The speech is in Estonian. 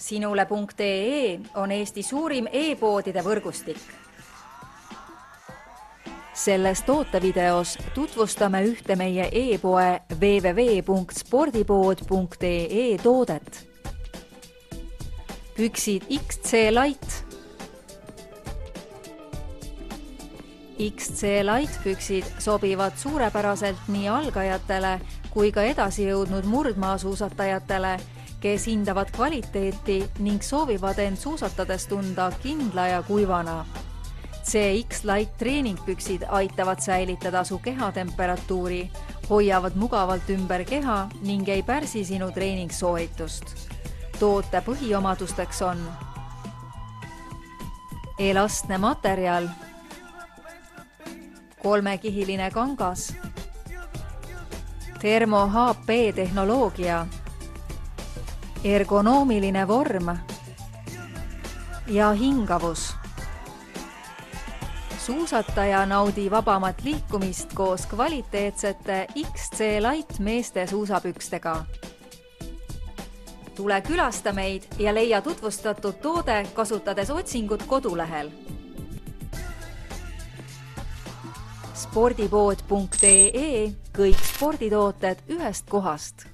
Sinule.ee on Eesti suurim e-poodide võrgustik. Selles tootevideos tutvustame ühte meie e-poe www.spordipood.ee toodet. Püksid XC Light. XC Light püksid sobivad suurepäraselt nii algajatele kui ka edasi jõudnud murdmaasuusatajatele, kes hindavad kvaliteeti ning soovivad end suusatades tunda kindla ja kuivana. CX Light treeningpüksid aitavad säilitada su kehatemperatuuri, hoiavad mugavalt ümber keha ning ei pärsi sinu treeningssooritust. Toote põhiomadusteks on elastne materjal, kolmekihiline kangas, Thermo HP tehnoloogia, ergonoomiline vorm ja hingavus. Suusataja naudi vabamat liikumist koos kvaliteetsete XC Light meeste suusapükstega. Tule külasta meid ja leia tutvustatud toode kasutades otsingut kodulehel. Spordipood.ee, kõik sporditooted ühest kohast.